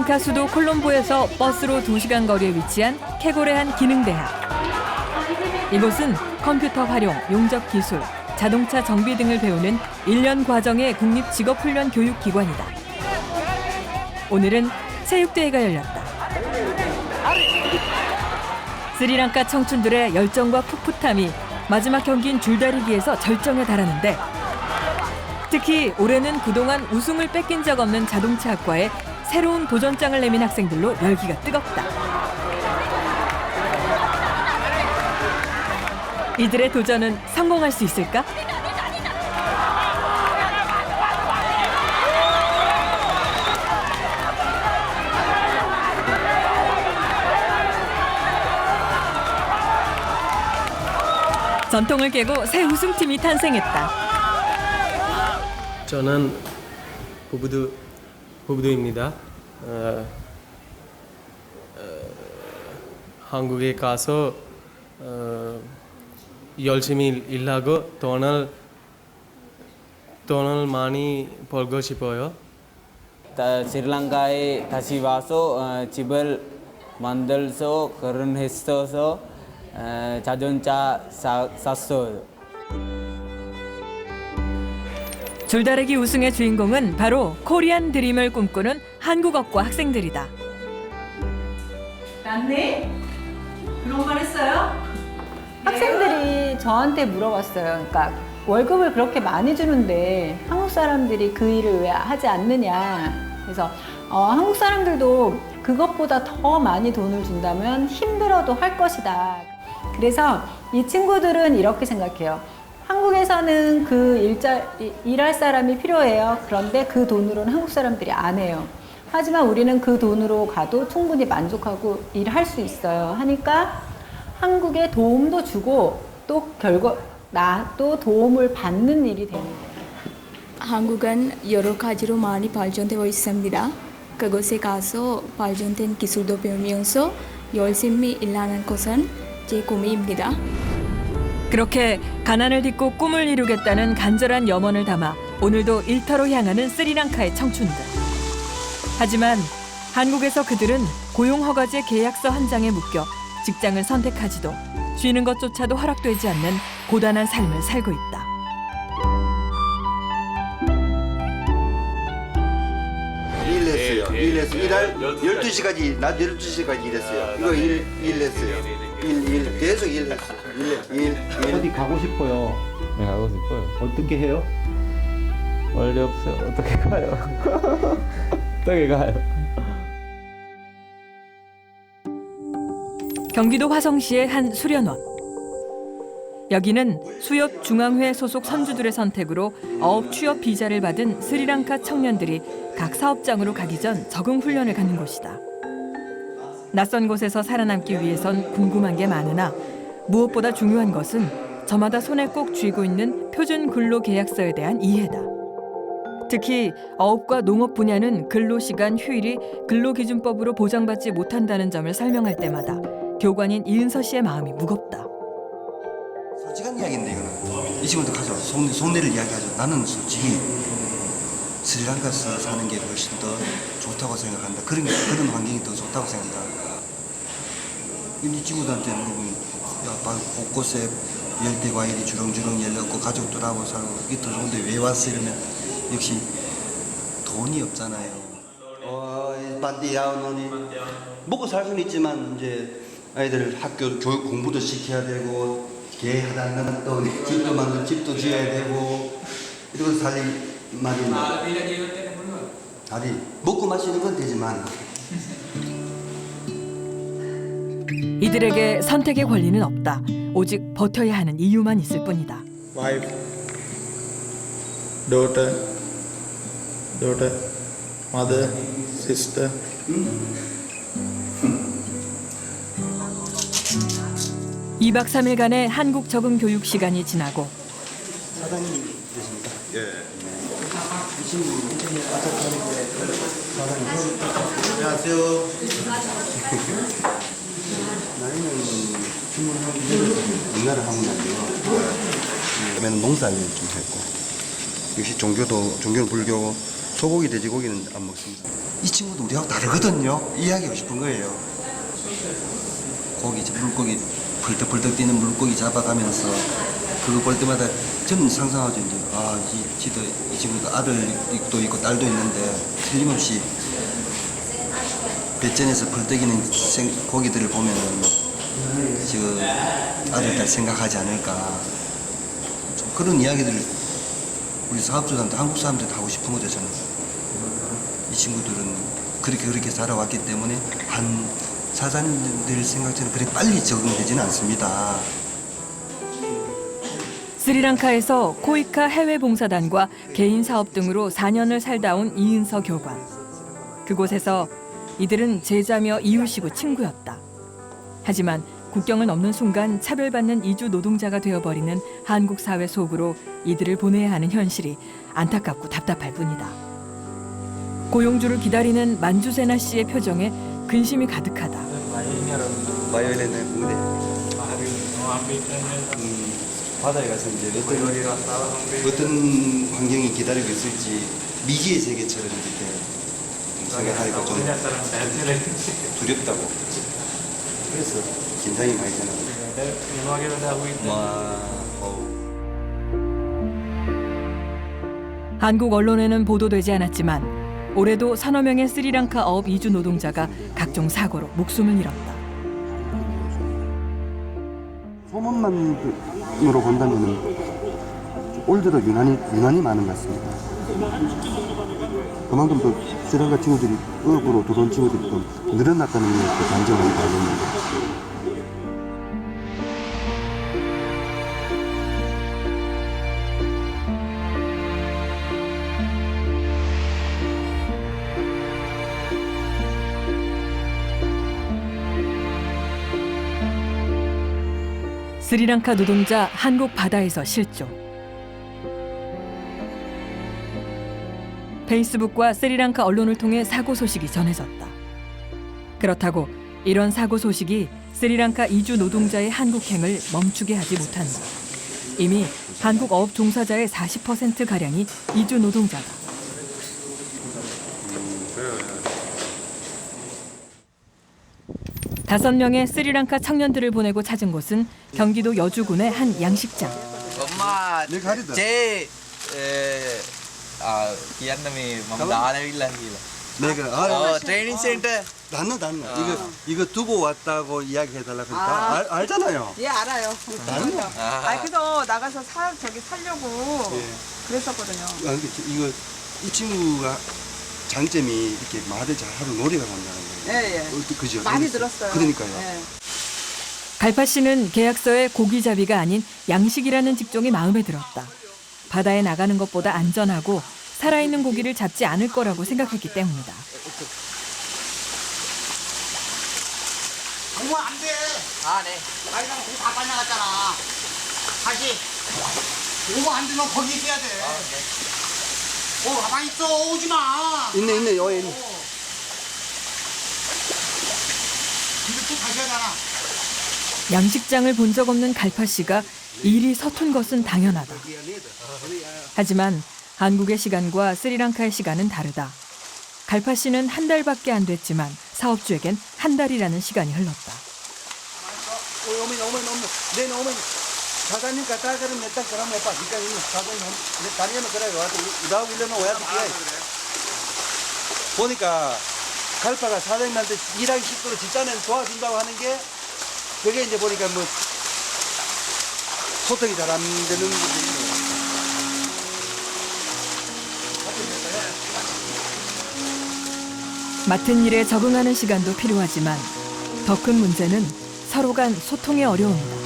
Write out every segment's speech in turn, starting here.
스리랑카 수도 콜롬보에서 버스로 2시간 거리에 위치한 케고레한 기능대학. 이곳은 컴퓨터 활용, 용접 기술, 자동차 정비 등을 배우는 1년 과정의 국립 직업훈련 교육기관이다. 오늘은 체육대회가 열렸다. 스리랑카 청춘들의 열정과 풋풋함이 마지막 경기인 줄다리기에서 절정에 달하는데, 특히 올해는 그동안 우승을 뺏긴 적 없는 자동차학과에 새로운 도전장을 내민 학생들로 열기가 뜨겁다. 이들의 도전은 성공할 수 있을까? 전통을 깨고 새 우승팀이 탄생했다. 저는 부부두입니다. 한국에 가서 열심히 일하고 돈을 많이 벌고 싶어요. 스리랑카에 다시 와서 집을 만들어서 결혼해서 자동차 샀어요. 줄다리기 우승의 주인공은 바로 코리안 드림을 꿈꾸는 한국어과 학생들이다. 낫네? 그런 말 했어요? 학생들이 저한테 물어봤어요. 그러니까 월급을 그렇게 많이 주는데 한국 사람들이 그 일을 왜 하지 않느냐. 그래서 한국 사람들도 그것보다 더 많이 돈을 준다면 힘들어도 할 것이다. 그래서 이 친구들은 이렇게 생각해요. 한국에서는 일할 사람이 필요해요. 그런데 그 돈으로는 한국 사람들이 안 해요. 하지만 우리는 그 돈으로 가도 충분히 만족하고 일할 수 있어요. 하니까 한국에 도움도 주고 또 도움을 받는 일이 되는 거예요. 한국은 여러 가지로 많이 발전되어 있습니다. 그곳에 가서 발전된 기술도 배우면서 열심히 일하는 것은 제 꿈입니다. 그렇게 가난을 딛고 꿈을 이루겠다는 간절한 염원을 담아 오늘도 일터로 향하는 스리랑카의 청춘들. 하지만 한국에서 그들은 고용허가제 계약서 한 장에 묶여 직장을 선택하지도 쉬는 것조차도 허락되지 않는 고단한 삶을 살고 있다. 일했어요. 일할 12시까지, 낮 12시까지 일했어요. 이거 일했어요. 계속 일했어요. 어디 가고 싶어요? 네, 가고 싶어요. 어떻게 해요? 원래 없어요. 어떻게 가요? 어떻게 가요? 경기도 화성시의 한 수련원. 여기는 수협 중앙회 소속 선주들의 선택으로 어업 취업 비자를 받은 스리랑카 청년들이 각 사업장으로 가기 전 적응 훈련을 갖는 곳이다. 낯선 곳에서 살아남기 위해선 궁금한 게 많으나 무엇보다 중요한 것은 저마다 손에 꼭 쥐고 있는 표준 근로 계약서에 대한 이해다. 특히 어업과 농업 분야는 근로시간 휴일이 근로기준법으로 보장받지 못한다는 점을 설명할 때마다 교관인 이은서 씨의 마음이 무겁다. 솔직한 이야기인데 이거는 이 친구도 가져. 속내를 이야기하죠. 나는 솔직히 스리랑카에서 사는 게 훨씬 더 좋다고 생각한다. 그런 환경이 더 좋다고 생각한다. 이 친구들한테 물어보면 곳곳에 열대 과일이 주렁주렁 열렸고 가족들하고 살고 이게 더 좋은데 왜 왔어 이러면 역시 돈이 없잖아요. 반디라우노니 먹고 살 수는 있지만 이제 아이들 학교 교육 공부도 시켜야 되고 계획하다는 또 집도 만들고 집도 지어야 되고 이러고 살림 말입니다. 다리 먹고 마시는 건 되지만 이들에게 선택의 권리는 없다. 오직 버텨야 하는 이유만 있을 뿐이다. Wife, daughter, mother, sister. 2박 3일간의 한국 적응 교육 시간이 지나고 사장님 되십니까? 예. 이 친구 안녕하세요. 나이는 주문하기 전에 농사를 하고 나요. 그러면 농사를 좀 했고 역시 종교는 불교고 소고기 돼지고기는 안 먹습니다. 이 친구도 우리하고 다르거든요. 이야기하고 싶은 거예요. 고기, 물고기 벌떡벌떡 뛰는 물고기 잡아가면서 그거 볼 때마다 저는 상상하죠. 이제 이 친구가 아들도 있고 딸도 있는데 틀림없이 배전에서 벌떡이는 고기들을 보면은 저 아들 딸 생각하지 않을까. 좀 그런 이야기들을 우리 사업주들한테 한국 사람들한테 하고 싶은 거죠. 저는 이 친구들은 그렇게 살아왔기 때문에 한 사장님들 생각처럼 그렇게 빨리 적응되지는 않습니다. 스리랑카에서 코이카 해외봉사단과 개인 사업 등으로 4년을 살다 온 이은서 교관. 그곳에서 이들은 제자며 이웃이고 친구였다. 하지만 국경을 넘는 순간 차별받는 이주 노동자가 되어버리는 한국 사회 속으로 이들을 보내야 하는 현실이 안타깝고 답답할 뿐이다. 고용주를 기다리는 만주세나 씨의 표정에 근심이 가득하다. 바이올린의 무대. 바다에 가서 이제 어떤 환경이 기다리고 있을지 미지의 세계처럼 이렇게 생각하니까 좀 두렵다고. 그래서 긴장이 많이 되는 한국 언론에는 보도되지 않았지만 올해도 서너 명의 스리랑카 어업 이주 노동자가 각종 사고로 목숨을 잃었다. 소문만으로 본다면 올 들어 유난히 많은 것 같습니다. 그만큼 또 스리랑카 친구들이 어업으로 들어온 친구들이 또 늘어났다는 또 단정을 받았는데. 스리랑카 노동자 한국 바다에서 실종. 페이스북과 스리랑카 언론을 통해 사고 소식이 전해졌다. 그렇다고 이런 사고 소식이 스리랑카 이주 노동자의 한국행을 멈추게 하지 못한다. 이미 한국 어업 종사자의 40%가량이 이주 노동자다. 다섯 명의 스리랑카 청년들을 보내고 찾은 곳은 경기도 여주군의 한 양식장. 엄마, 제 기한남이 나나빌라 내가 트레이닝 센터. 나는 이거 두고 왔다고 이야기해달라 그러니까 알잖아요. 예, 알아요. 나는 그래서 나가서 살려고 그랬었거든요. 이거 이 친구가 장점이 이렇게 말을 잘하고 노래가 난다는 거예요. 예. 그죠? 많이 들었어요. 그러니까요. 갈파 씨는 계약서에 고기잡이가 아닌 양식이라는 직종이 마음에 들었다. 바다에 나가는 것보다 안전하고 살아있는 고기를 잡지 않을 거라고 생각했기 때문이다. 어머 안 돼. 네. 나이랑 고기 다 빨려갔잖아. 다시. 오버 안 되면 거기 있어야 돼. 가만히 있어. 오지 마. 있네 여기 있네. 근데 또 다시 하잖아. 양식장을 본 적 없는 갈파 씨가 일이 서툰 것은 당연하다. 하지만 한국의 시간과 스리랑카의 시간은 다르다. 갈파 씨는 한 달밖에 안 됐지만 사업주에겐 한 달이라는 시간이 흘렀다. 어머니. 사장님 갖다 그러면 냈다 그러면 오빠 니까 이거 사장님 다니면 그래 와도 이다고 일러면 와야 돼. 보니까 갈파가 사장님한테 일하기 쉽도록 직장에 도와준다고 하는 게 그게 이제 보니까 뭐 소통이 잘 안 되는 거죠. 맡은 일에 적응하는 시간도 필요하지만 더 큰 문제는 서로 간 소통의 어려움이다.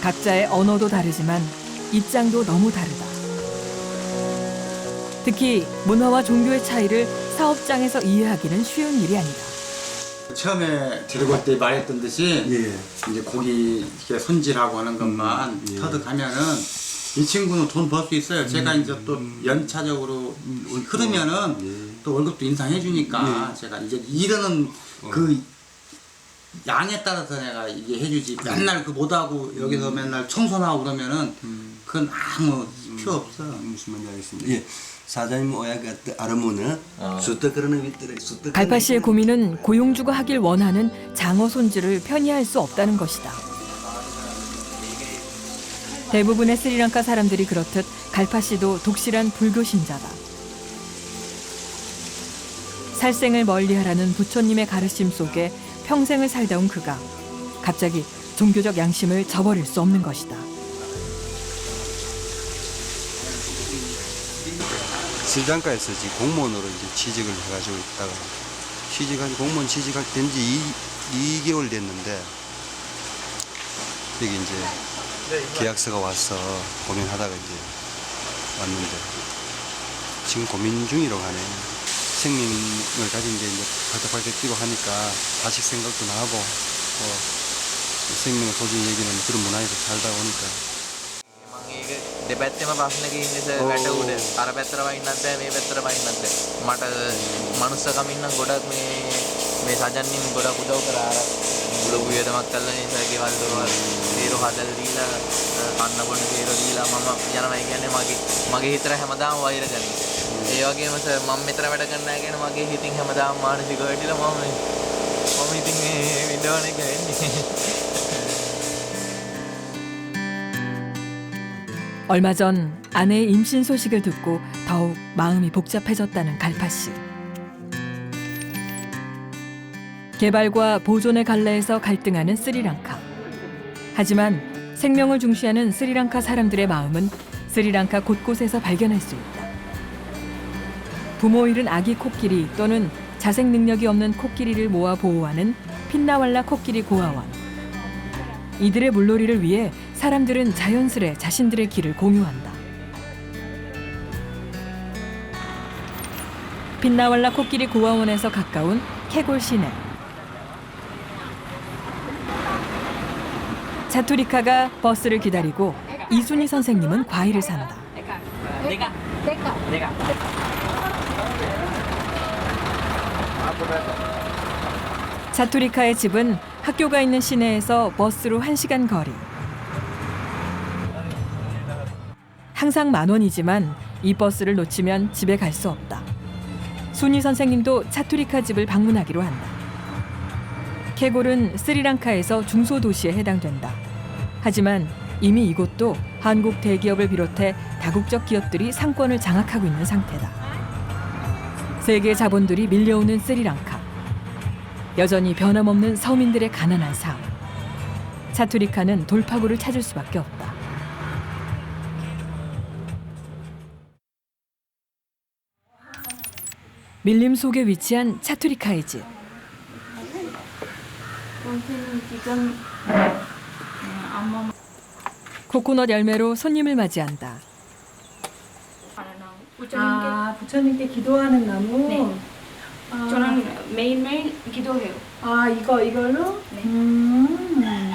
각자의 언어도 다르지만 입장도 너무 다르다. 특히 문화와 종교의 차이를 사업장에서 이해하기는 쉬운 일이 아니다. 처음에 데리고 때 말했던 듯이 이제 고기 손질하고 하는 것만 터득하면은 이 친구는 돈 벌 수 있어요. 제가 이제 또 연차적으로 흐르면은 또 월급도 인상해 주니까 제가 이제 일하는 그 양에 따라서 내가 이게 해주지. 맨날 그 못하고 여기서 맨날 청소하고 그러면은 그건 아무 필요 없어. 무슨 말인지 알겠습니다. 사장님 오야가 아르모는 수트 그러는 위들에 수트 갈파 씨의 고민은 고용주가 하길 원하는 장어 손질을 편히 할 수 없다는 것이다. 대부분의 스리랑카 사람들이 그렇듯 갈파 씨도 독실한 불교 신자다. 살생을 멀리하라는 부처님의 가르침 속에 평생을 살다 온 그가 갑자기 종교적 양심을 저버릴 수 없는 것이다. 스리랑카에서 지금 공무원으로 이제 취직을 해가지고 있다가 공무원 취직한 지 2개월 됐는데 여기 이제 계약서가 와서 고민하다가 이제 왔는데 지금 고민 중이라고 하네요. 생명을 가진 게 이제 발떡발떡 뛰고 하니까 자식 생각도 나고 생명의 소중히 얘기는 그런 문화에서 살다 보니까. දෙපැත්තෙම ප්‍රශ්නක ඉන්නේ සර් වැටුඩ අර පැත්තට වයින්නත් බෑ මේ පැත්තට වයින්නත් බෑ මට මනුස්සකමින් නම් ගොඩක් මේ සජන්නින් ගොඩක් උදව් කරා අර ගුලු වියදමක් කළා නේ සර් ගෙවල් දොරවල් තීරු හදලා දීලා කන්න බොන්න තීරු දීලා මම යනවා කියන්නේ මගේ හිතට හැමදාම වෛර කරනවා ඒ වගේම සර් මම මෙතන වැඩ කරන්න නැහැ කියන මගේ හිතින් හැමදාම මානසික වෙටිලා මම ඉතින් මේ විඳවන එක වෙන්නේ 얼마 전 아내의 임신 소식을 듣고 더욱 마음이 복잡해졌다는 갈파 씨. 개발과 보존의 갈래에서 갈등하는 스리랑카. 하지만 생명을 중시하는 스리랑카 사람들의 마음은 스리랑카 곳곳에서 발견할 수 있다. 부모 잃은 아기 코끼리 또는 자생 능력이 없는 코끼리를 모아 보호하는 핀나왈라 코끼리 고아원. 이들의 물놀이를 위해 사람들은 자연스레 자신들의 길을 공유한다. 핀나왈라 코끼리 고아원에서 가까운 케골 시내. 차투리카가 버스를 기다리고 이순희 선생님은 과일을 산다. 차투리카의 집은 학교가 있는 시내에서 버스로 1시간 거리. 항상 10,000원이지만 이 버스를 놓치면 집에 갈 수 없다. 순희 선생님도 차투리카 집을 방문하기로 한다. 케골은 스리랑카에서 중소도시에 해당된다. 하지만 이미 이곳도 한국 대기업을 비롯해 다국적 기업들이 상권을 장악하고 있는 상태다. 세계 자본들이 밀려오는 스리랑카. 여전히 변함없는 서민들의 가난한 삶. 차투리카는 돌파구를 찾을 수밖에 없다. 밀림 속에 위치한 차투리카의 집. 코코넛 열매로 손님을 맞이한다. 아, 부처님께 기도하는 나무? 네. 저는 매일매일 기도해요. 아, 이걸로? 네.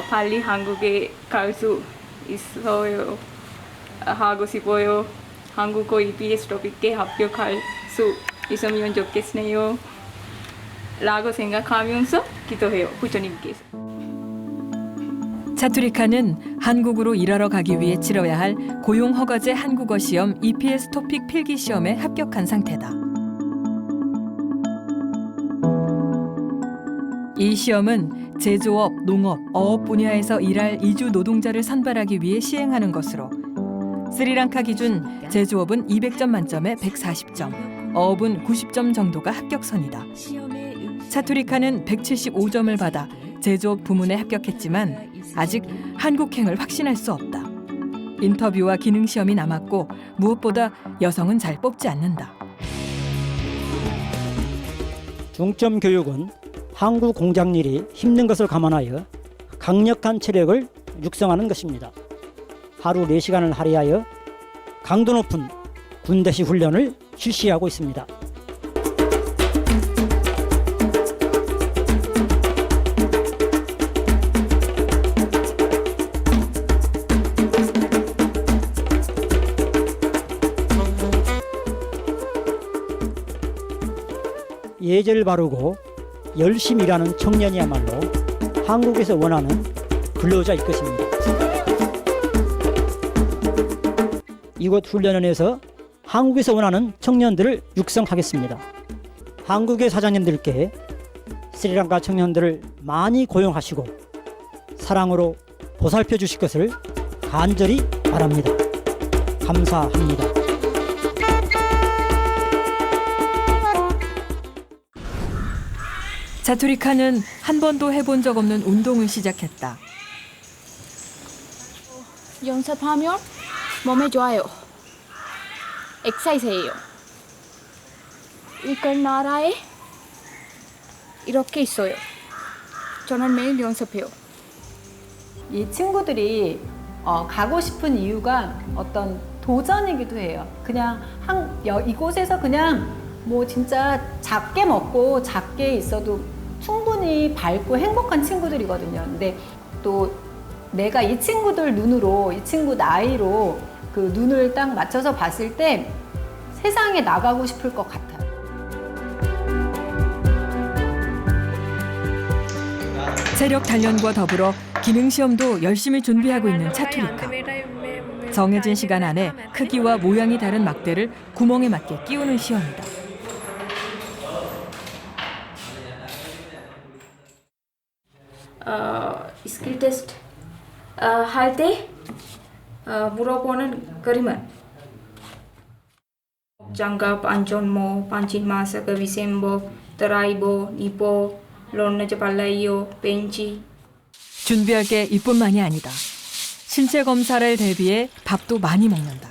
빨리 한국에 갈 수 있어요. 하고 싶어요. 한국어 EBS 토픽에 합격할 수 있으면 좋겠네요. 라고 생각하면서 기도해요. 부처님께서. 차투리카는 한국으로 일하러 가기 위해 치러야 할 고용허가제 한국어 시험 EPS 토픽 필기 시험에 합격한 상태다. 이 시험은 제조업, 농업, 어업 분야에서 일할 이주 노동자를 선발하기 위해 시행하는 것으로 스리랑카 기준 제조업은 200점 만점에 140점, 어업은 90점 정도가 합격선이다. 차투리카는 175점을 받아 제조업 부문에 합격했지만 아직 한국행을 확신할 수 없다. 인터뷰와 기능 시험이 남았고 무엇보다 여성은 잘 뽑지 않는다. 중점 교육은 한국 공장일이 힘든 것을 감안하여 강력한 체력을 육성하는 것입니다. 하루 4시간을 할애하여 강도 높은 군대식 훈련을 실시하고 있습니다. 예절을 바르고 열심히 일하는 청년이야말로 한국에서 원하는 근로자일 것입니다. 이곳 훈련원에서 한국에서 원하는 청년들을 육성하겠습니다. 한국의 사장님들께 스리랑카 청년들을 많이 고용하시고 사랑으로 보살펴 주실 것을 간절히 바랍니다. 감사합니다. 자투리카는 한 번도 해본 적 없는 운동을 시작했다. 연습하면 몸에 좋아요. 엑사이즈예요. 이걸 나라에 이렇게 있어요. 저는 매일 연습해요. 이 친구들이 가고 싶은 이유가 어떤 도전이기도 해요. 그냥 이곳에서 그냥 뭐 진짜 작게 먹고 작게 있어도 충분히 밝고 행복한 친구들이거든요. 근데 또 내가 이 친구들 눈으로, 이 친구 나이로 그 눈을 딱 맞춰서 봤을 때 세상에 나가고 싶을 것 같아요. 체력 단련과 더불어 기능 시험도 열심히 준비하고 있는 차투리카. 정해진 시간 안에 크기와 모양이 다른 막대를 구멍에 맞게 끼우는 시험이다. 스킬 테스트 할 때 물어보는 그림은 장갑, 안전모, 반진 마스크, 위생복, 드라이버, 니포, 론너즈 발라이오, 벤치. 준비할 게 이뿐만이 아니다. 신체 검사를 대비해 밥도 많이 먹는다.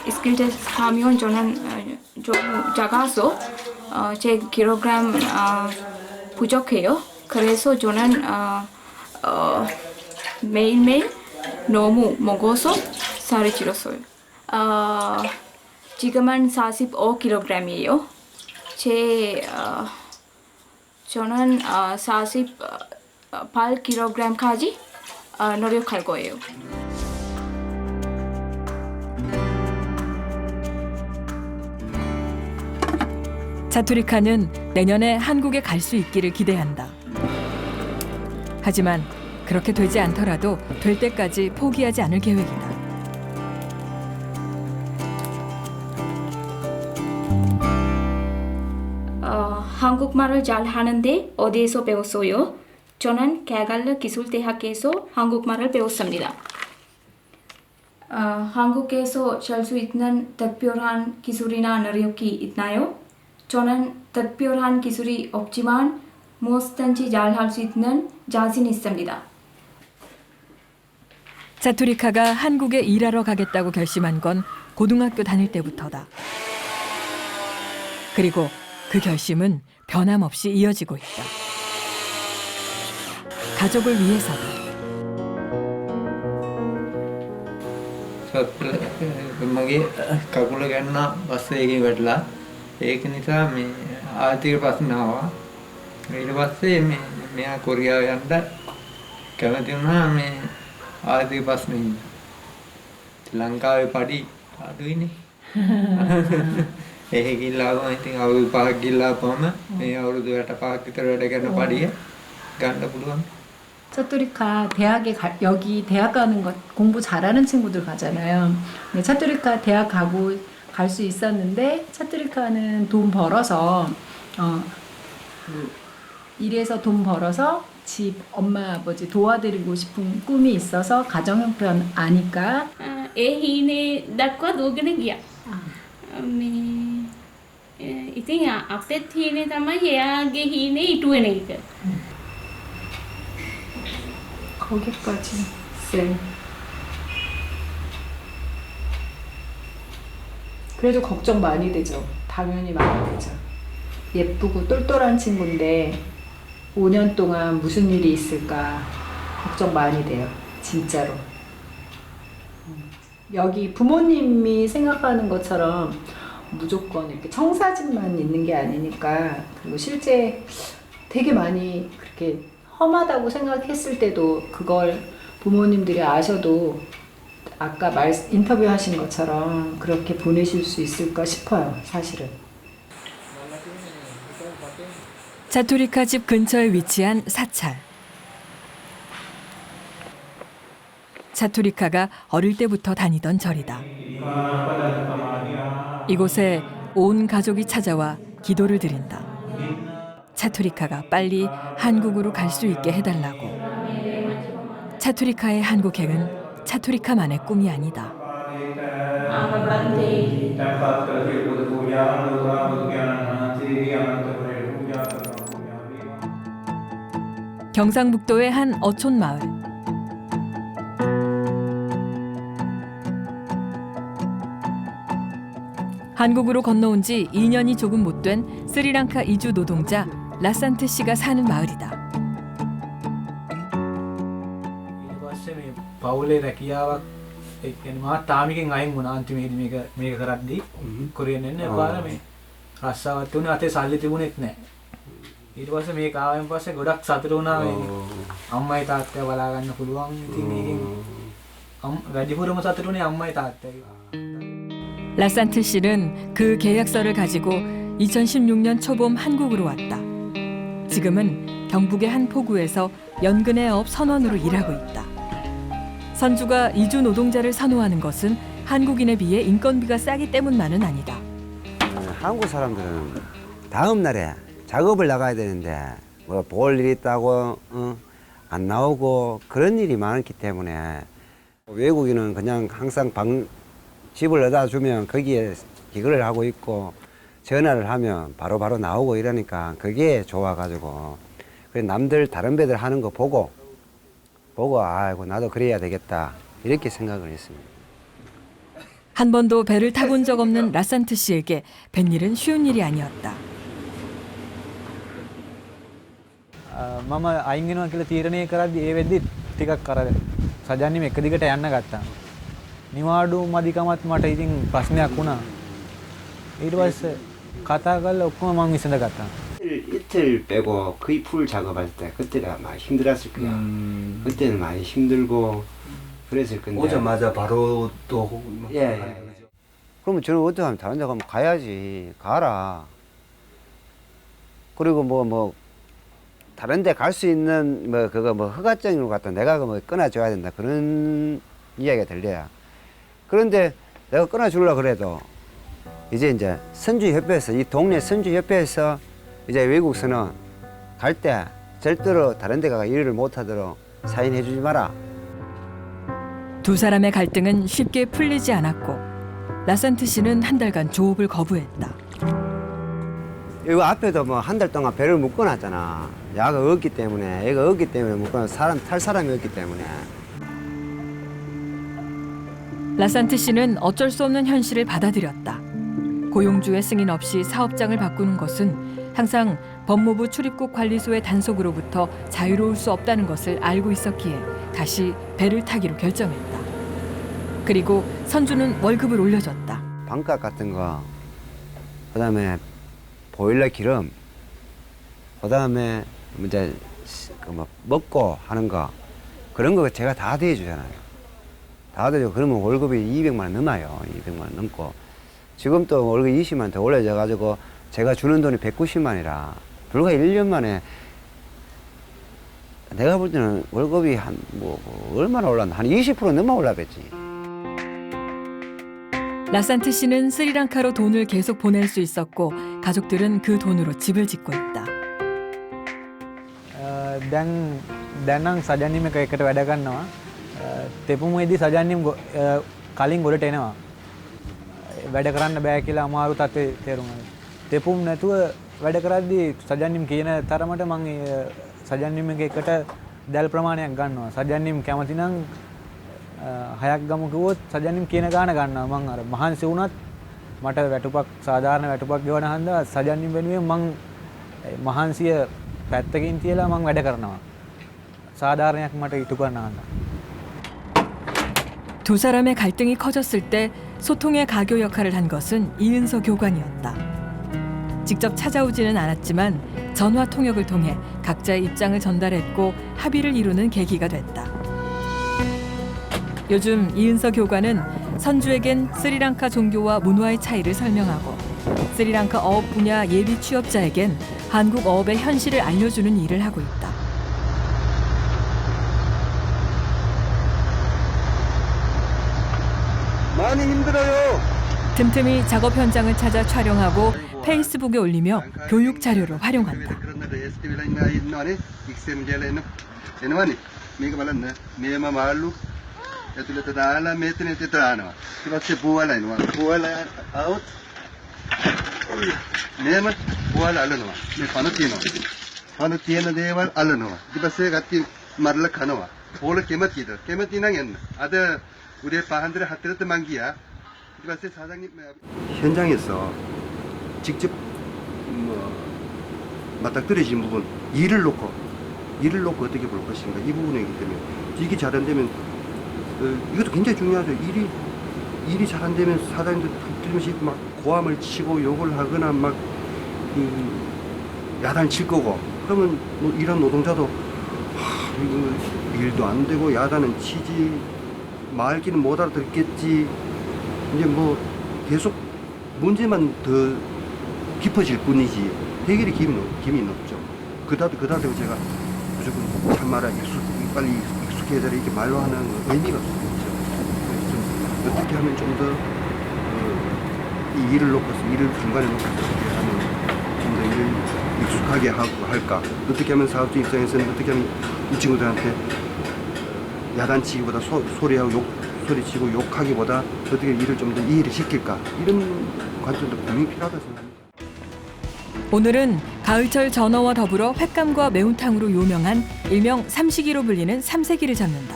스킬 테스트 하면 저는 좀 작아서 제 킬로그램 부족해요. 그래서 저는 매일매일 너무 먹어서 살이 찔렀어요. 지금은 45kg이에요. 저는 48kg까지 노력할 거예요. 차투리카는 내년에 한국에 갈 수 있기를 기대한다. 하지만 그렇게 되지 않더라도 될 때까지 포기하지 않을 계획이다. 한국말을 잘 하는데 어디에서 배웠어요? 저는 캐갈르 기술대학에서 한국말을 배웠습니다. 한국에서 살 수 있는 특별한 기술이나 노력이 있나요? 저는 특별한 기술이 없지만 무엇든지 잘 할 수 있는 자신이 있습니다. 차투리카가 한국에 일하러 가겠다고 결심한 건 고등학교 다닐 때부터다. 그리고 그 결심은 변함없이 이어지고 있다. 가족을 위해서다. මගේ කකුල ගන්න බස් එකකින් වැටලා ඒක නිසා මේ ආර්ථික ප්‍රශ්න ආවා. ඊට පස්සේ මෙයා කොරියාව යන්න කැමති වුණා මේ ආර්ථික ප්‍රශ්න හින්දා. ලංකාවේ පඩි අඩුයිනේ. ඒ ගිල්ලාම ඉතින් අවුරුදු 5ක් ගිල්ලාපම මේ අවුරුදු 8-5ක් විතර වැඩ කරන පඩිය ගන්න පුළුවන්. 차투리카 여기 대학 가는 것 공부 잘하는 친구들 가잖아요. 근데 차투리카 대학 갈 수 있었는데 차투리카는 돈 벌어서 일해서 돈 벌어서 집 엄마 아버지 도와드리고 싶은 꿈이 있어서 가정 형편 아니까 ඒ හීනේ දක්වා දුවගෙන ගියා. ඉතින් අපේත් හීනේ තමයි එයාගේ හීනේ ඉටු වෙන එක. 거기까지 쎄. 그래도 걱정 많이 되죠. 당연히 많이 되죠. 예쁘고 똘똘한 친구인데 5년 동안 무슨 일이 있을까 걱정 많이 돼요. 진짜로. 여기 부모님이 생각하는 것처럼 무조건 이렇게 청사진만 있는 게 아니니까 그리고 실제 되게 많이 그렇게 험하다고 생각했을 때도 그걸 부모님들이 아셔도 아까 인터뷰하신 것처럼 그렇게 보내실 수 있을까 싶어요, 사실은. 차투리카 집 근처에 위치한 사찰. 차투리카가 어릴 때부터 다니던 절이다. 이곳에 온 가족이 찾아와 기도를 드린다. 차투리카가 빨리 한국으로 갈 수 있게 해달라고. 차투리카의 한국행은 차투리카만의 꿈이 아니다. 경상북도의 한 어촌 마을. 한국으로 건너온 지 2년이 조금 못 된 스리랑카 이주 노동자 라산트 씨가 사는 마을이다. පවුලේ රැකියාවක් එක්කෙන මා තාමිකෙන් අයින් වුණා අන්තිමේදී මේක කරද්දී කොරියන් එන්න එපාර මේ රස්සාවත් උනේ අතේ සල්ලි තිබුණෙත් නැහැ. ඊට පස්සේ මේක ආවෙන් පස්සේ ගොඩක් සතුටු වුණා මේ අම්මයි තාත්තයි බලා ගන්න පුළුවන්. ඉතින් මේකෙන් වැඩිපුරම සතුටුනේ අම්මයි තාත්තයි. 라산트 씨는 그 계약서를 가지고 2016년 초봄 한국으로 왔다. 지금은 경북의 한 포구에서 연근의 업 선원으로 일하고 있다. 선주가 이주 노동자를 선호하는 것은 한국인에 비해 인건비가 싸기 때문만은 아니다. 한국 사람들은 다음 날에 작업을 나가야 되는데 뭐 볼 일이 있다고 안 나오고 그런 일이 많기 때문에 외국인은 그냥 항상 집을 얻어 주면 거기에 기거를 하고 있고 전화를 하면 바로바로 나오고 이러니까 그게 좋아가지고 그래 남들 다른 배들 하는 거 보고 아이고 나도 그래야 되겠다 이렇게 생각을 했습니다. 한 번도 배를 타본 적 없는 라산트 씨에게 뱃일은 쉬운 일이 아니었다. මම අයින් වෙනවා කියලා තීරණය කරද්දී ඒ වෙද්දි ටිකක් අර සජන්නිම එක දිගට යන්න ගත්තා. නිවාඩු මදිකමත් මට ඉතින් ප්‍රශ්නයක් වුණා. ඊට පස්සේ කතා කරලා ඔක්කොම මම විසඳගත්තා. 이틀 빼고 거의 풀 작업할 때 그때가 많이 힘들었을 거야. 그때는 많이 힘들고 그랬을 건데. 오자마자 바로 또. 예. 그러면 저는 어떡하면 다른 데 가면 가야지. 가라. 그리고 뭐 다른 데 갈 수 있는 그거 허가증을 갖다 내가 뭐 끊어줘야 된다. 그런 이야기가 들려야. 그런데 내가 끊어주려고 그래도 이제 선주협회에서 이 동네 선주협회에서 이제 외국선은 갈 때 절대로 다른 데 가서 일을 못하도록 사인해 주지 마라. 두 사람의 갈등은 쉽게 풀리지 않았고 라산트 씨는 한 달간 조업을 거부했다. 이거 앞에도 뭐 한 달 동안 배를 묶어놨잖아. 야가 없기 때문에 애가 없기 때문에 묶어놨 탈 사람이 없기 때문에. 라산트 씨는 어쩔 수 없는 현실을 받아들였다. 고용주의 승인 없이 사업장을 바꾸는 것은 항상 법무부 출입국 관리소의 단속으로부터 자유로울 수 없다는 것을 알고 있었기에 다시 배를 타기로 결정했다. 그리고 선주는 월급을 올려줬다. 방값 같은 거, 그다음에 보일러 기름, 그다음에 이제 먹고 하는 거 그런 거 제가 다 대주잖아요. 다 대주고 그러면 월급이 200만 원 넘어요. 200만 원 넘고 지금 또 월급 20만 원 더 올려져 가지고 제가 주는 돈이 190만이라 불과 1년 만에 내가 볼 때는 월급이 한 얼마나 올랐나 한 20% 넘어 올라갔지. 라산트 씨는 스리랑카로 돈을 계속 보낼 수 있었고 가족들은 그 돈으로 집을 짓고 있다. දැන් නම් සජන්නිම එකට වැඩ ගන්නවා. තෙපුමේදී සජන්නිම කලින් ගොඩට එනවා. වැඩ කරන්න බෑ කියලා අමාරු තත්ත්වේ තේරුණා. තෙපුම් නැතුව වැඩ කරද්දී සජන්නිම කියන තරමට මම සජන්නිම එකට දැල් ප්‍රමාණයක් ගන්නවා. සජන්නිම කැමති නම් 6ක් ගමු කිව්වොත් සජන්නිම කියන ගාන ගන්නවා. මම අර මහන්සි වුණත් මට වැටුපක් සාධාරණ වැටුපක් ගෙවන හන්ද සජන්නිම වෙනුවෙන් මම මහන්සිය පැත්තකින් තියලා මම වැඩ කරනවා. 사다른යක් මට ඉටු කරන්න හන්ද. 두 사람의 갈등이 커졌을 때 소통의 가교 역할을 한 것은 이은서 교관이었다. 직접 찾아오지는 않았지만 전화 통역을 통해 각자의 입장을 전달했고 합의를 이루는 계기가 됐다. 요즘 이은서 교관은 선주에겐 스리랑카 종교와 문화의 차이를 설명하고 스리랑카 어업 분야 예비 취업자에겐 한국 어업의 현실을 알려주는 일을 하고 있다. 많이 힘들어요. 틈틈이 작업 현장을 찾아 촬영하고 페이스북에 올리며 교육 자료로 활용한다. 현장에서 직접 맞닥뜨려진 부분 일을 놓고 어떻게 볼 것인가 이 부분이기 때문에 이게 잘 안 되면 이것도 굉장히 중요하죠. 일이 잘 안 되면 사장님들 틀림없이 막 고함을 치고 욕을 하거나 막 야단 칠 거고 그러면 뭐 이런 노동자도 이거 일도 안 되고 야단은 치지 말귀는 못 알아듣겠지 이제 뭐 계속 문제만 더 깊어질 뿐이지 해결의 힘이 높죠. 그다음에 제가 무조건 참말아 빨리 익숙해야 되라 이렇게 말로 하는 의미가 없죠. 그래서 어떻게 하면 좀 더 이 일을 놓고서 일을 중간에 놓고서 어떻게 하면 좀 더 일을 익숙하게 하고 할까? 어떻게 하면 사업주 입장에서는 어떻게 하면 이 친구들한테 야단치기보다 소리하고 소리치고 욕하기보다 어떻게 일을 좀 더 이해를 시킬까? 이런 관점도 분명히 필요하다고 생각합니다. 오늘은 가을철 전어와 더불어 횟감과 매운탕으로 유명한 일명 삼식이로 불리는 삼세기를 잡는다.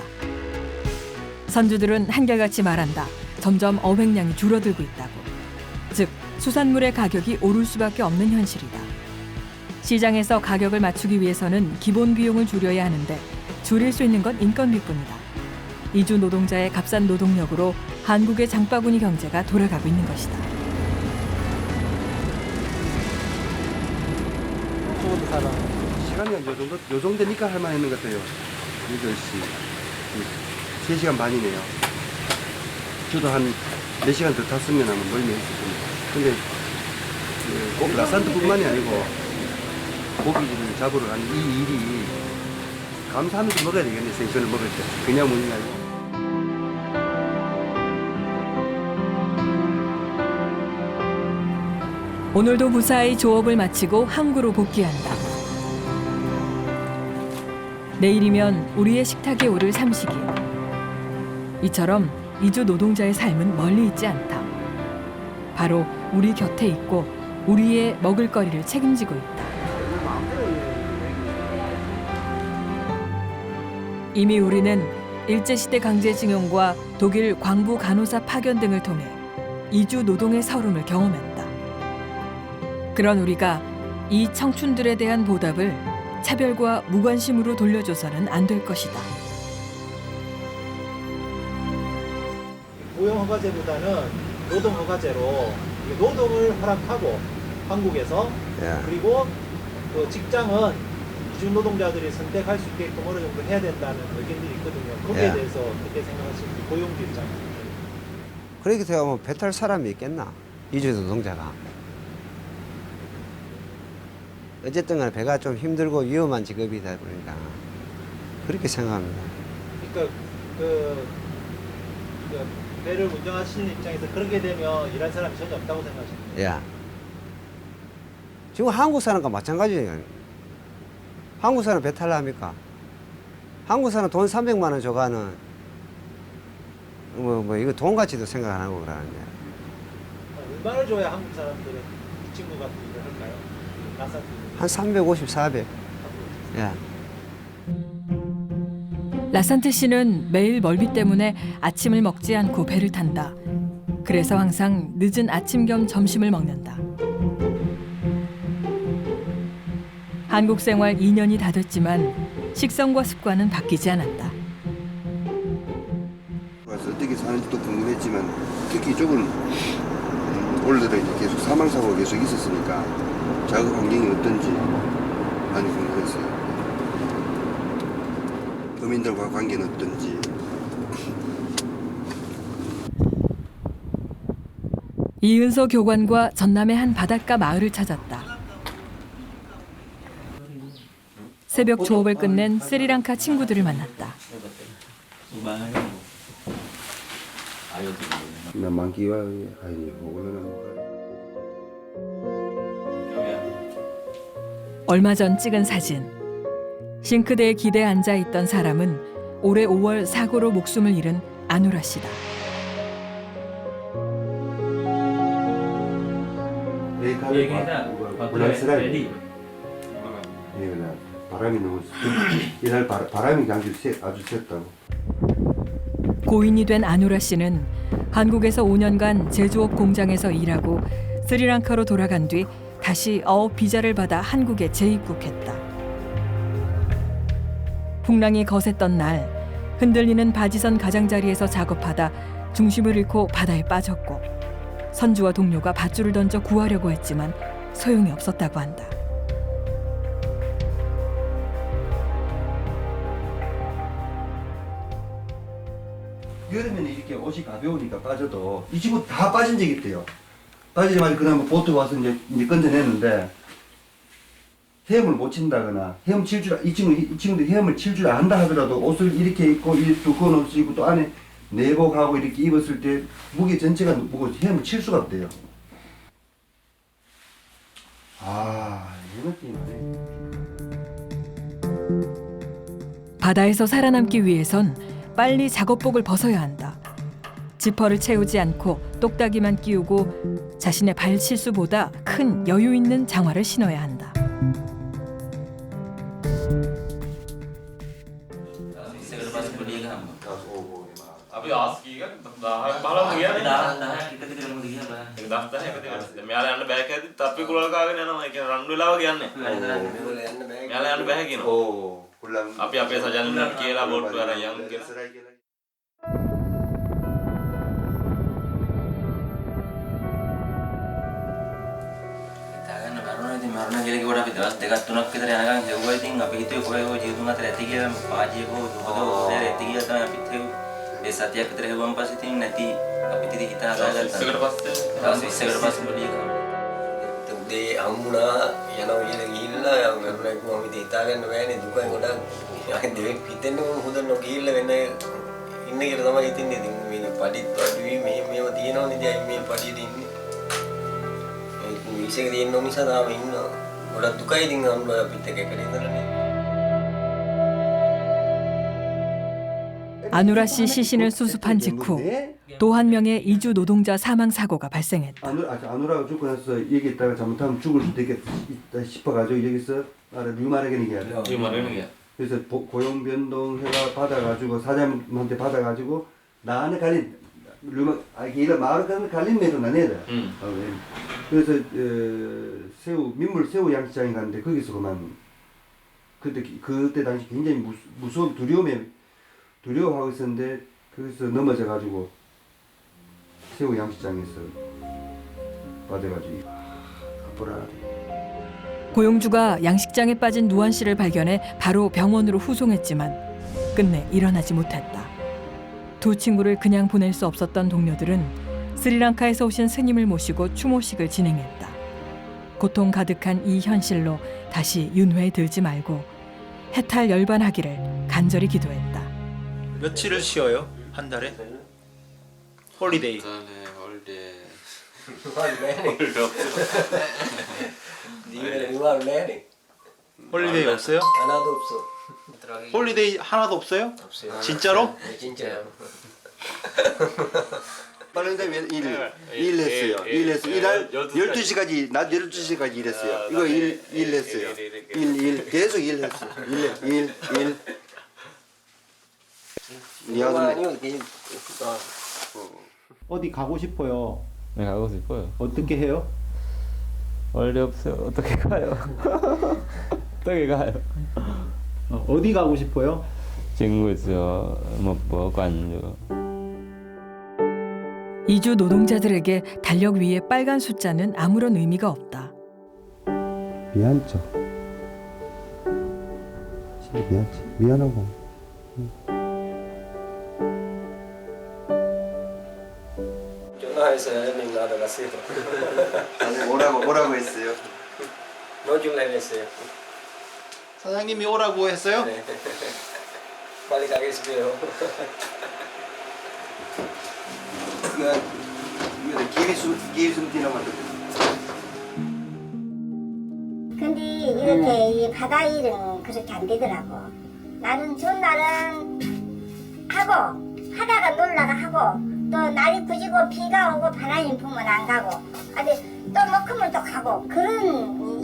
선주들은 한결같이 말한다. 점점 어획량이 줄어들고 있다고. 즉 수산물의 가격이 오를 수밖에 없는 현실이다. 시장에서 가격을 맞추기 위해서는 기본 비용을 줄여야 하는데 줄일 수 있는 건 인건비뿐이다. 이주 노동자의 값싼 노동력으로 한국의 장바구니 경제가 돌아가고 있는 것이다. 시간이 요 정도니까 할 만했는 것 같아요. 8시, 3시간 반이네요. 저도 한 4시간 더 탔으면 아마 멀미 했을 겁니다. 근데 꼭 라산드뿐만이 아니고 고기를 잡으러 가는 이 일이 감사하면서 먹어야 되겠네. 생선을 먹을 때. 그냥 먹는 게 아니고. 오늘도 무사히 조업을 마치고 항구로 복귀한다. 내일이면 우리의 식탁에 오를 삼식이. 이처럼 이주 노동자의 삶은 멀리 있지 않다. 바로 우리 곁에 있고 우리의 먹을거리를 책임지고 있다. 이미 우리는 일제시대 강제징용과 독일 광부 간호사 파견 등을 통해 이주 노동의 서름을 경험했다. 그런 우리가 이 청춘들에 대한 보답을 차별과 무관심으로 돌려줘서는 안 될 것이다. 고용허가제보다는 노동허가제로 노동을 허락하고 한국에서 그리고 그 직장은 이주 노동자들이 선택할 수 있게끔 어느 정도 해야 된다는 의견들이 있거든요. 거기에 대해서 어떻게 생각하십니까? 고용주 입장에서. 그렇게 생각하면 배탈 사람이 있겠나? 이주 노동자가. 어쨌든 간에 배가 좀 힘들고 위험한 직업이다 보니까 그렇게 생각합니다. 그러니까 그 배를 운전하시는 입장에서 그렇게 되면 일할 사람이 전혀 없다고 생각하십니까? 예. 지금 한국 사람과 마찬가지예요. 한국 사람 배 탈라 합니까? 한국 사람 돈 300만 원 줘가는 뭐 이거 돈 가치도 생각 안 하고 그러는데. 얼마를 줘야 한국 사람들은 이 친구 같은 일을 할까요? 한 350, 400. 예. 라산트 씨는 매일 멀미 때문에 아침을 먹지 않고 배를 탄다. 그래서 항상 늦은 아침 겸 점심을 먹는다. 한국 생활 2년이 다 됐지만 식성과 습관은 바뀌지 않았다. 어떻게 사는지도 궁금했지만 특히 이쪽은 올해도 이제 계속 사망사고가 계속 있었으니까 작업 환경이 어떤지 많이 궁금했어요. 도민들과 관계는 어떤지. 이은서 교관과 전남의 한 바닷가 마을을 찾았다. 새벽 조업을 끝낸 스리랑카 친구들을 만났다. 나 만기와 아니 오늘은 얼마 전 찍은 사진. 싱크대에 기대에 앉아 있던 사람은 올해 5월 사고로 목숨을 잃은 아누라 씨다. 불란스라이 바람이 너무 이날 바람이 아주 셌다고. 고인이 된 아누라 씨는 한국에서 5년간 제조업 공장에서 일하고 스리랑카로 돌아간 뒤 다시 어업 비자를 받아 한국에 재입국했다. 풍랑이 거셌던 날 흔들리는 바지선 가장자리에서 작업하다 중심을 잃고 바다에 빠졌고 선주와 동료가 밧줄을 던져 구하려고 했지만 소용이 없었다고 한다. 여름에는 이렇게 옷이 가벼우니까 빠져도 이 친구 다 빠진 적이 있대요. 빠지자마자 그다음 보트 와서 이제 건져내는데 헤엄을 못 친다거나 헤엄 칠 줄 이 친구들 헤엄을 칠 줄 안다 하더라도 옷을 이렇게 입고 이 두꺼운 옷을 입고 또 안에 내복하고 이렇게 입었을 때 무게 전체가 무거워서 헤엄을 칠 수가 없대요. 아, 이런 느낌이네. 바다에서 살아남기 위해선 빨리 작업복을 벗어야 한다. 지퍼를 채우지 않고 똑딱이만 끼우고 자신의 발 실수보다 큰 여유 있는 장화를 신어야 한다. අපි ආස්කීක 10ක් 15ක් ගියානේ 10ක් එක දිගටම ගියා බෑ 10ක් එක දිගට මෙයාලා යන්න බෑ කියද්දි තප්පි කුලල් කාගෙන යනවා ඒ කියන්නේ රන් වෙලාව කියන්නේ මෙයාලා යන්න බෑ කියනවා අපි අපේ සජනන් කියලා බොට්ටු අර යන් කියලා තාගන්න මරණ ඉතින් මරණ කියලා කිව්වට අපි දවස් දෙකක් තුනක් විතර යනකම් හෙව්වා ඉතින් අපි හිතුවේ කොහේ හෝ ජීතුන් අතර ඇති කියලා පාජියකෝ දුකදෝ ඔතේ ඇති කියලා තමයි අපිත් හෙව්වේ ඒ සතියක් විතර හෙව්වන් පස්සේ ඉතින් නැති අපි ඉතින් හිත හදාගත්තා දවස් 20කට පස්සේ පොඩි උදේ හම්බුණා යනවා කියලා ගිහිල්ලා මරුණා කිව්වම ඉතින් හිතාගන්න බෑනේ දුකයි ගොඩක් ආයෙ දෙවෙනි පිටෙන්නේ හොඳ නොගිහිල්ලා වෙන ඉන්න කියලා තමයි හිතන්නේ ඉතින් මේ පඩිත් අඩුයි මේව තියෙනවනේ ඉතින් අයි මේ පඩියට ඉන්නේ විශේෂ දෙන්න ඕන නිසා තාම ඉන්නවා ගොඩක් දුකයි ඉතින් අපිත් එක්ක එකට ඉඳලානේ 아누라 씨 시신을 수습한 직후 또 한 명의 이주 노동자 사망 사고가 발생했다. 아누라가 죽고 나서 얘기했다가 잘못하면 죽을 수도 있겠다 싶어가지고 여기서 류마르게는 게 그래서 고용 변동회가 받아가지고 사장님한테 받아가지고 나 안에 갈린 이런 마을 가는 갈린 매도 나네다. 그래서 민물 새우 양식장에 갔는데 거기서 그만 그때 당시 굉장히 무서운 두려워하고 있었는데 거기서 넘어져가지고 새우 양식장에서 받아가지고 아프라. 고용주가 양식장에 빠진 누원 씨를 발견해 바로 병원으로 후송했지만 끝내 일어나지 못했다. 두 친구를 그냥 보낼 수 없었던 동료들은 스리랑카에서 오신 스님을 모시고 추모식을 진행했다. 고통 가득한 이 현실로 다시 윤회에 들지 말고 해탈 열반하기를 간절히 기도했다. 며칠을 쉬어요? 한 달에? 홀리데이. 홀리데이 없어요? 하나도 없어. 홀리데이 하나도 없어요? 진짜로? 네, 진짜요. 빠른데 일했어요. 일해서 일할 12시까지 낮 12시까지 일했어요. 이거 일했어요. 일 계속 일했어요. 일. 어디 가고 싶어요? 네, 가고 싶어요. 어떻게 해요? 원래 없어요. 어떻게 가요? 어떻게 가요? 어디 가고 싶어요? 친구 있어요. 뭐 관요. 이주 노동자들에게 달력 위에 빨간 숫자는 아무런 의미가 없다. 미안죠. 진짜 미안하고. 전화해서 형님 나가갔어요. 뭐라고 했어요? 노줄래 했어요. 사장님이 오라고 했어요? 네. 빨리 가겠습니다. 근데 이렇게 이 바다 일은 그렇게 안 되더라고. 나는 전날은 하고 하다가 놀다가 하고 또 날이 굳이고 비가 오고 바람이 불면 안 가고 아니 또 뭐 크면 또 가고 그런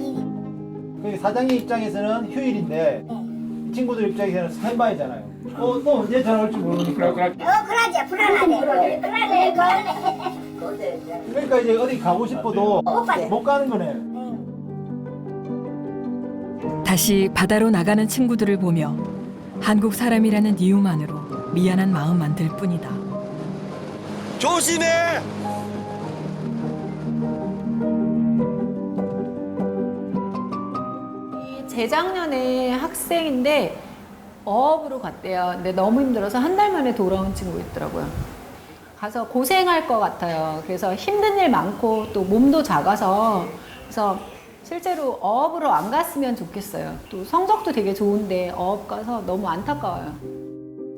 일이. 사장님 입장에서는 휴일인데 이 친구들 입장에서는 스탠바이잖아요. 또 언제 전화 올지 모르니까. 그러지 불안하네. 불안해. 그러니까 이제 어디 가고 싶어도 못 가는 거네. 다시 바다로 나가는 친구들을 보며 한국 사람이라는 이유만으로 미안한 마음만 들 뿐이다. 조심해! 재작년에 학생인데 어업으로 갔대요. 근데 너무 힘들어서 한 달 만에 돌아온 친구 있더라고요. 가서 고생할 것 같아요. 그래서 힘든 일 많고 또 몸도 작아서 그래서 실제로 어업으로 안 갔으면 좋겠어요. 또 성적도 되게 좋은데 어업 가서 너무 안타까워요.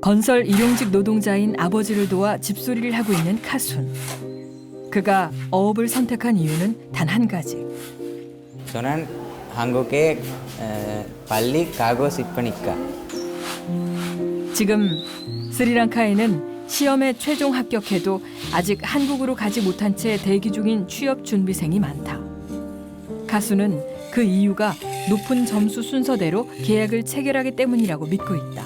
건설 일용직 노동자인 아버지를 도와 집수리를 하고 있는 카순. 그가 어업을 선택한 이유는 단 한 가지. 저는 한국에 빨리 가고 싶으니까. 지금 스리랑카에는 시험에 최종 합격해도 아직 한국으로 가지 못한 채 대기 중인 취업 준비생이 많다. 가수는 그 이유가 높은 점수 순서대로 계약을 체결하기 때문이라고 믿고 있다.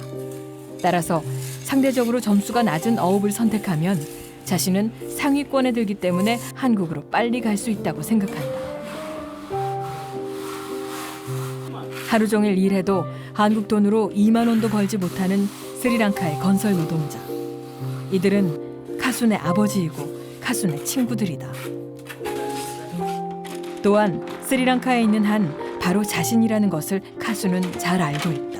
따라서 상대적으로 점수가 낮은 어업을 선택하면 자신은 상위권에 들기 때문에 한국으로 빨리 갈 수 있다고 생각한다. 하루 종일 일해도 한국 돈으로 2만 원도 벌지 못하는 스리랑카의 건설 노동자. 이들은 카순의 아버지이고 카순의 친구들이다. 또한 스리랑카에 있는 한 바로 자신이라는 것을 카순은 잘 알고 있다.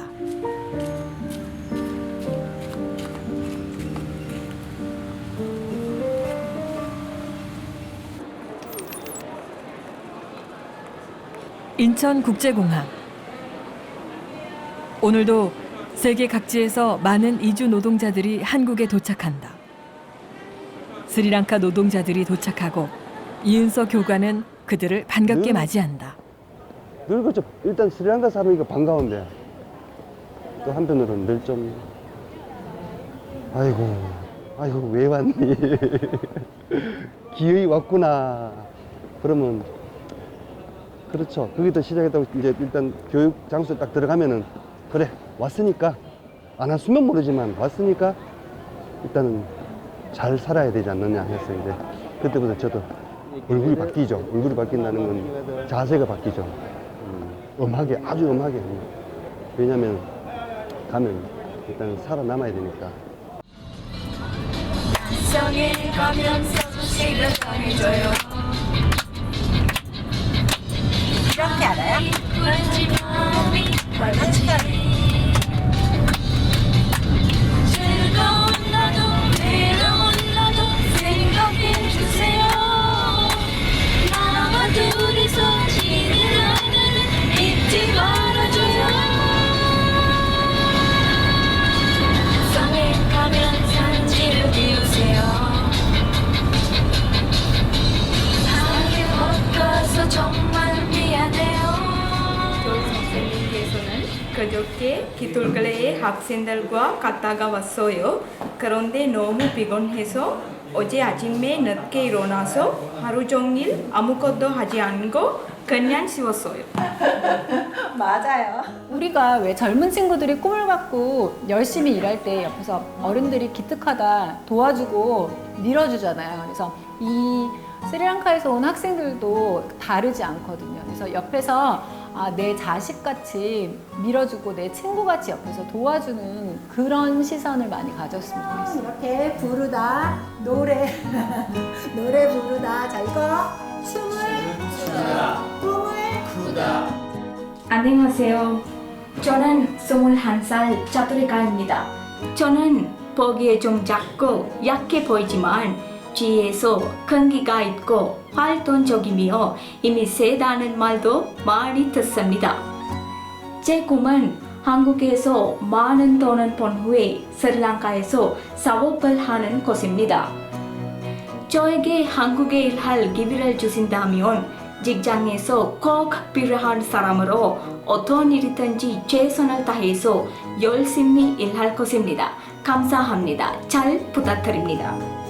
인천국제공항. 오늘도 세계 각지에서 많은 이주 노동자들이 한국에 도착한다. 스리랑카 노동자들이 도착하고 이은서 교관은 그들을 반갑게 맞이한다. 늘 그렇죠. 일단 스리랑카 사람이니까 반가운데 또 한편으로는 늘 좀 아이고 왜 왔니? 기어이 왔구나. 그러면 그렇죠. 거기서 시작했다고 이제 일단 교육 장소에 딱 들어가면은 그래 왔으니까 안 왔으면 모르지만 왔으니까 일단은 잘 살아야 되지 않느냐 해서 이제 그때부터 저도 얼굴이 바뀌죠. 얼굴이 바뀐다는 건 자세가 바뀌죠. 엄하게 아주 엄하게. 왜냐면 가면 일단 살아남아야 되니까. 성에 가면서 생각해줘요. 이렇게 알아요? 같이 가. 즐거운 나도 외로운 나도 생각해주세요. 나와 둘이서 지는 하늘을 잊지 말아줘요. 성에 가면 산지를 비우세요. 하게 못 가서 정말 미안해요. 선생님께서는 그저께 기톨글레의 학생들과 갔다가 왔어요. 그런데 너무 피곤해서 어제 아침에 늦게 일어나서 하루 종일 아무것도 하지 않고 그냥 쉬었어요. 맞아요. 우리가 왜 젊은 친구들이 꿈을 갖고 열심히 일할 때 옆에서 어른들이 기특하다 도와주고 밀어주잖아요. 그래서 이 스리랑카에서 온 학생들도 다르지 않거든요. 그래서 옆에서 내 자식같이 밀어주고 내 친구같이 옆에서 도와주는 그런 시선을 많이 가졌으면 좋겠어요. 이렇게 부르다 노래 노래 부르다 자 이거 춤을 추다 꿈을 꾸다. 안녕하세요. 저는 21살 자투리카입니다. 저는 보기에 좀 작고 약해 보이지만 뒤에서 끈기가 있고 활동적이며 힘이 세다는 말도 많이 듣습니다. 제 꿈은 한국에서 많은 돈을 번 후에 스리랑카에서 사업을 하는 것입니다. 저에게 한국에 일할 기회를 주신다면 직장에서 꼭 필요한 사람으로 어떤 일이든지 최선을 다해서 열심히 일할 것입니다. 감사합니다. 잘 부탁드립니다.